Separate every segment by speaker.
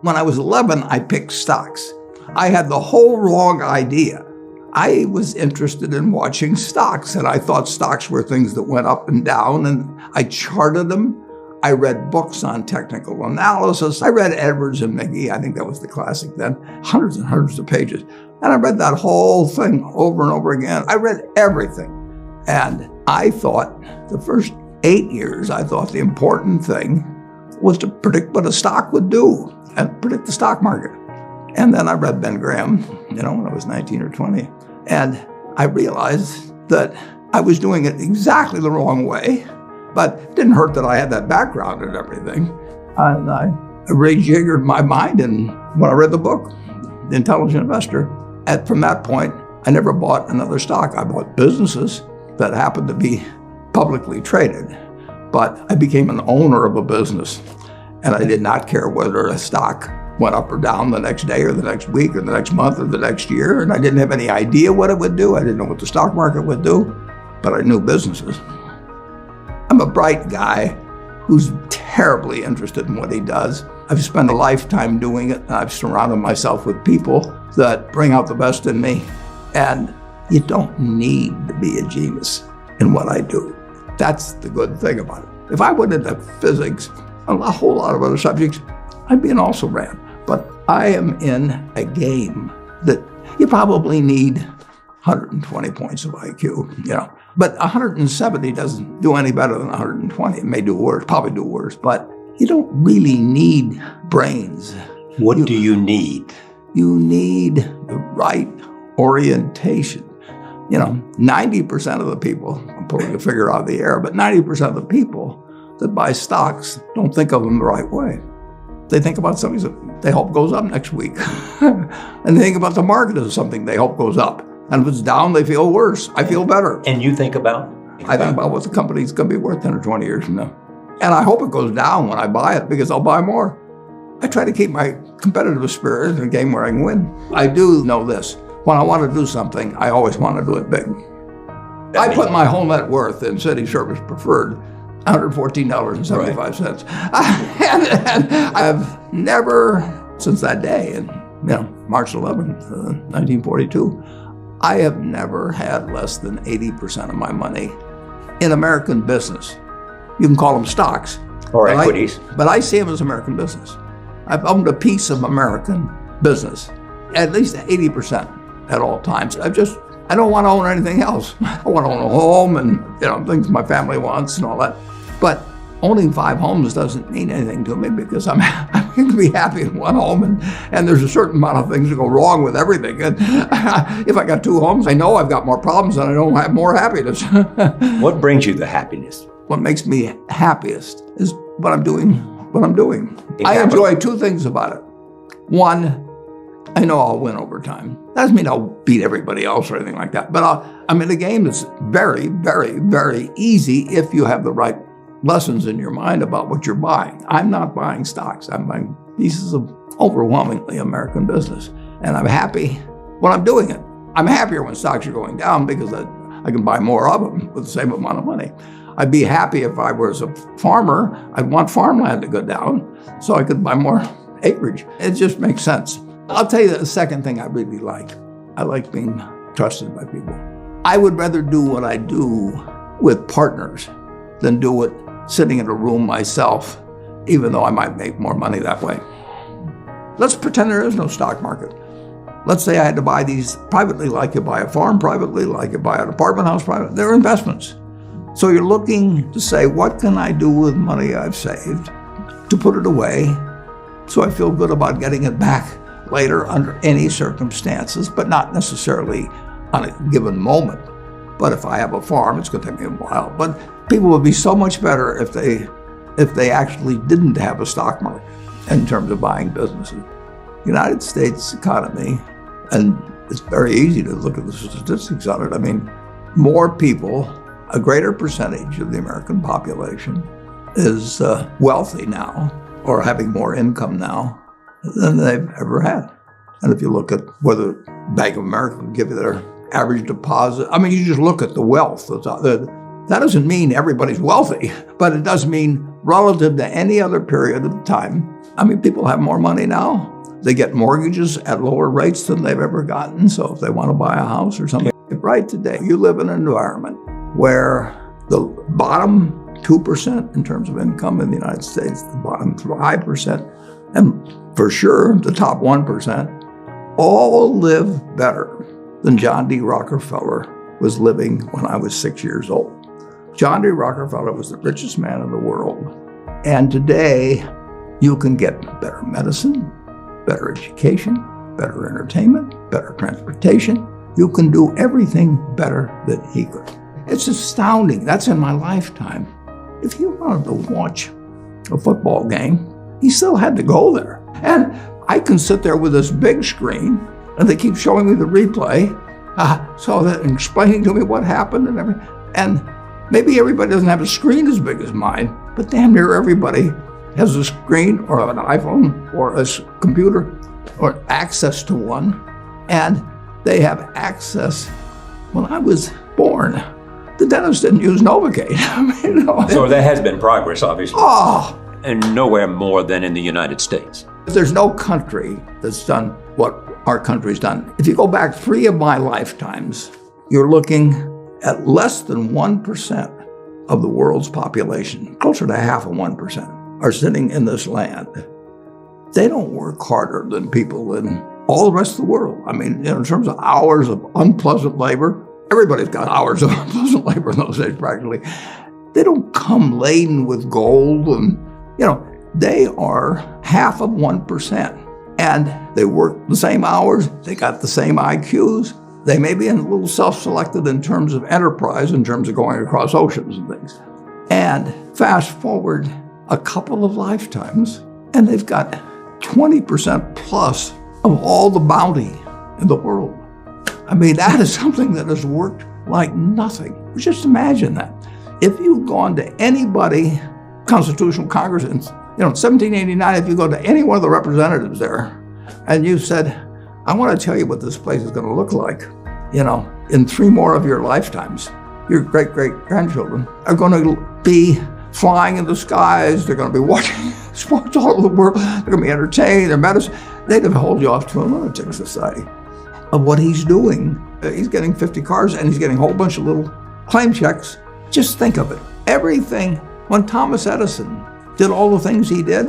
Speaker 1: When I was 11, I picked stocks. I had the whole wrong idea. I was interested in watching stocks, and I thought stocks were things that went up and down, and I charted them. I read books on technical analysis. I read Edwards and McGee. I think that was the classic then. Hundreds and hundreds of pages. And I read that whole thing over and over again. I read everything. And I thought the first 8 years, I thought the important thing was to predict what a stock would do and predict the stock market. And then I read Ben Graham, when I was 19 or 20. And I realized that I was doing it exactly the wrong way, but it didn't hurt that I had that background and everything. And I rejiggered my mind, and when I read the book, The Intelligent Investor, and from that point, I never bought another stock. I bought businesses that happened to be publicly traded, but I became an owner of a business, and I did not care whether a stock went up or down the next day or the next week or the next month or the next year, and I didn't have any idea what it would do. I didn't know what the stock market would do, but I knew businesses. I'm a bright guy who's terribly interested in what he does. I've spent a lifetime doing it, and I've surrounded myself with people that bring out the best in me. And you don't need to be a genius in what I do. That's the good thing about it. If I went into physics and a whole lot of other subjects, I'd be an also-ran. But I am in a game that you probably need 120 points of IQ, But 170 doesn't do any better than 120. It may do worse, probably do worse, but you don't really need brains.
Speaker 2: What do you need?
Speaker 1: You need the right orientation. 90% of the people, I'm pulling a figure out of the air, but 90% of the people that buy stocks don't think of them the right way. They think about something that they hope goes up next week. And they think about the market as something they hope goes up. And if it's down, they feel worse. I feel better.
Speaker 2: And you think about?
Speaker 1: I think about what the company's going to be worth 10 or 20 years from now. And I hope it goes down when I buy it, because I'll buy more. I try to keep my competitive spirit in a game where I can win. I do know this. When I want to do something, I always want to do it big. I put my whole net worth in City Service Preferred, $114.75. And I've never, since that day, in March 11th, 1942, I have never had less than 80% of my money in American business. You can call them stocks.
Speaker 2: Or equities.
Speaker 1: But I see them as American business. I've owned a piece of American business, at least 80% at all times. I don't want to own anything else. I want to own a home and things my family wants and all that. But owning 5 homes doesn't mean anything to me, because I'm going to be happy in one home, and there's a certain amount of things that go wrong with everything. And if I got 2 homes, I know I've got more problems and I don't have more happiness.
Speaker 2: What brings you the happiness?
Speaker 1: What makes me happiest is what I'm doing. I enjoy 2 things about it. One, I know I'll win over time. That doesn't mean I'll beat everybody else or anything like that. But I'm in a game that's very, very, very easy if you have the right lessons in your mind about what you're buying. I'm not buying stocks. I'm buying pieces of overwhelmingly American business. And I'm happy when I'm doing it. I'm happier when stocks are going down, because I can buy more of them with the same amount of money. I'd be happy if I was a farmer. I'd want farmland to go down so I could buy more acreage. It just makes sense. I'll tell you the second thing I really like. I like being trusted by people. I would rather do what I do with partners than do it sitting in a room myself, even though I might make more money that way. Let's pretend there is no stock market. Let's say I had to buy these privately, like you buy a farm privately, like you buy an apartment house privately. They're investments. So you're looking to say, what can I do with money I've saved to put it away so I feel good about getting it back later under any circumstances, but not necessarily on a given moment. But if I have a farm, it's going to take me a while. But people would be so much better if they actually didn't have a stock market in terms of buying businesses. The United States economy, and it's very easy to look at the statistics on it. I mean, more people, a greater percentage of the American population is wealthy now, or having more income now than they've ever had. And if you look at whether Bank of America will give you their average deposit, I mean, you just look at the wealth. The That doesn't mean everybody's wealthy, but it does mean relative to any other period of time. I mean, people have more money now. They get mortgages at lower rates than they've ever gotten. So if they want to buy a house or something, right today, you live in an environment where the bottom 2% in terms of income in the United States, the bottom 5%, and for sure the top 1%, all live better than John D. Rockefeller was living when I was 6 years old. John D. Rockefeller was the richest man in the world. And today, you can get better medicine, better education, better entertainment, better transportation. You can do everything better than he could. It's astounding. That's in my lifetime. If he wanted to watch a football game, he still had to go there. And I can sit there with this big screen, and they keep showing me the replay, so that and explaining to me what happened and everything. And maybe everybody doesn't have a screen as big as mine, but damn near everybody has a screen or an iPhone or a computer or access to one. And they have access. When I was born, the dentist didn't use Novocaine.
Speaker 2: So there has been progress, obviously.
Speaker 1: Oh,
Speaker 2: And nowhere more than in the United States.
Speaker 1: there's no country that's done what our country's done. If you go back 3 of my lifetimes, you're looking at less than 1% of the world's population, closer to half of 1%, are sitting in this land. They don't work harder than people in all the rest of the world. I mean, in terms of hours of unpleasant labor, everybody's got hours of unpleasant labor in those days practically. They don't come laden with gold and, they are half of 1%. And they work the same hours, they got the same IQs. They may be a little self-selected in terms of enterprise, in terms of going across oceans and things. And fast forward a couple of lifetimes, and they've got 20% plus of all the bounty in the world. I mean, that is something that has worked like nothing. Just imagine that. If you've gone to anybody, Constitutional Congress, in 1789, if you go to any one of the representatives there, and you said, I want to tell you what this place is going to look like, in 3 more of your lifetimes, your great-great-grandchildren are going to be flying in the skies, they're going to be watching sports all over the world, they're going to be entertained, their medicine. They'd have held you off to a lunatic society of what he's doing. He's getting 50 cars and he's getting a whole bunch of little claim checks. Just think of it. Everything, when Thomas Edison did all the things he did,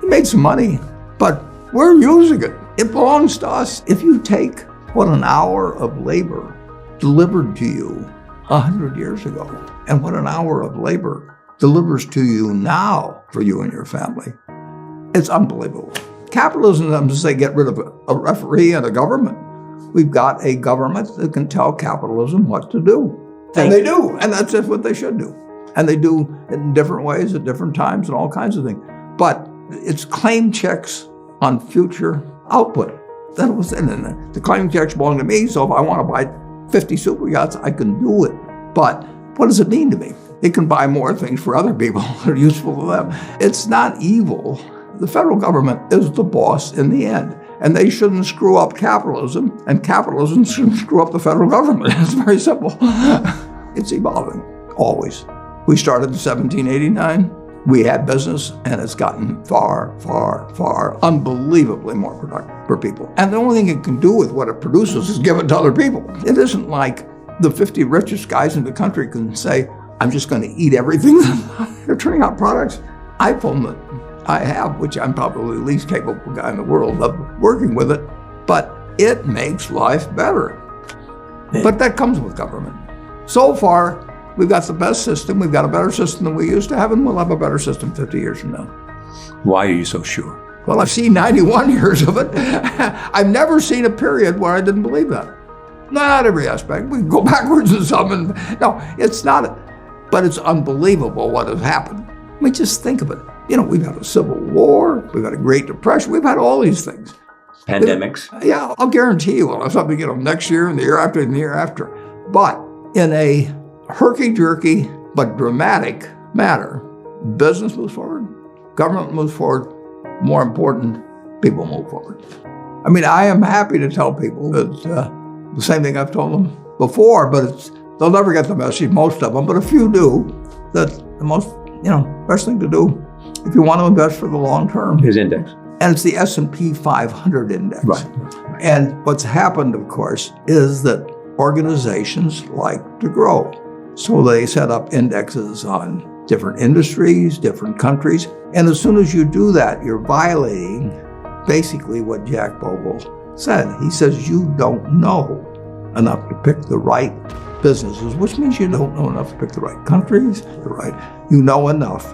Speaker 1: he made some money, but we're using it. It belongs to us. If you take what an hour of labor delivered to you 100 years ago and what an hour of labor delivers to you now for you and your family, it's unbelievable. Capitalism doesn't say get rid of a referee and a government. We've got a government that can tell capitalism what to do. And they do, and that's just what they should do. And they do it in different ways at different times and all kinds of things. But it's claim checks on future output. That was it. And the claim checks belong to me, so if I want to buy 50 super yachts, I can do it. But what does it mean to me? It can buy more things for other people that are useful to them. It's not evil. The federal government is the boss in the end. And they shouldn't screw up capitalism, and capitalism shouldn't screw up the federal government. It's very simple. It's evolving, always. We started in 1789. We had business, and it's gotten far, far, far, unbelievably more productive for people. And the only thing it can do with what it produces is give it to other people. It isn't like the 50 richest guys in the country can say, I'm just going to eat everything. They're turning out products. iPhone that I have, which I'm probably the least capable guy in the world of working with it, but it makes life better. But that comes with government. So far, we've got the best system. We've got a better system than we used to have, and we'll have a better system 50 years from now.
Speaker 2: Why are you so sure?
Speaker 1: Well, I've seen 91 years of it. I've never seen a period where I didn't believe that. Not every aspect. We can go backwards in some. No, it's not. But it's unbelievable what has happened. I mean, just think of it. We've had a civil war. We've had a Great Depression. We've had all these things.
Speaker 2: Pandemics.
Speaker 1: Yeah, I'll guarantee you we'll have something, next year and the year after and the year after. But in a herky-jerky but dramatic matter, business moves forward, government moves forward, more important, people move forward. I mean, I am happy to tell people that the same thing I've told them before, but it's They'll never get the message, most of them, but a few do, that the most, best thing to do if you want to invest for the long term
Speaker 2: His index.
Speaker 1: And it's the S&P 500 index.
Speaker 2: Right.
Speaker 1: And what's happened, of course, is that organizations like to grow. So they set up indexes on different industries, different countries. And as soon as you do that, you're violating basically what Jack Bogle said. He says you don't know enough to pick the right businesses, which means you don't know enough to pick the right countries, you know enough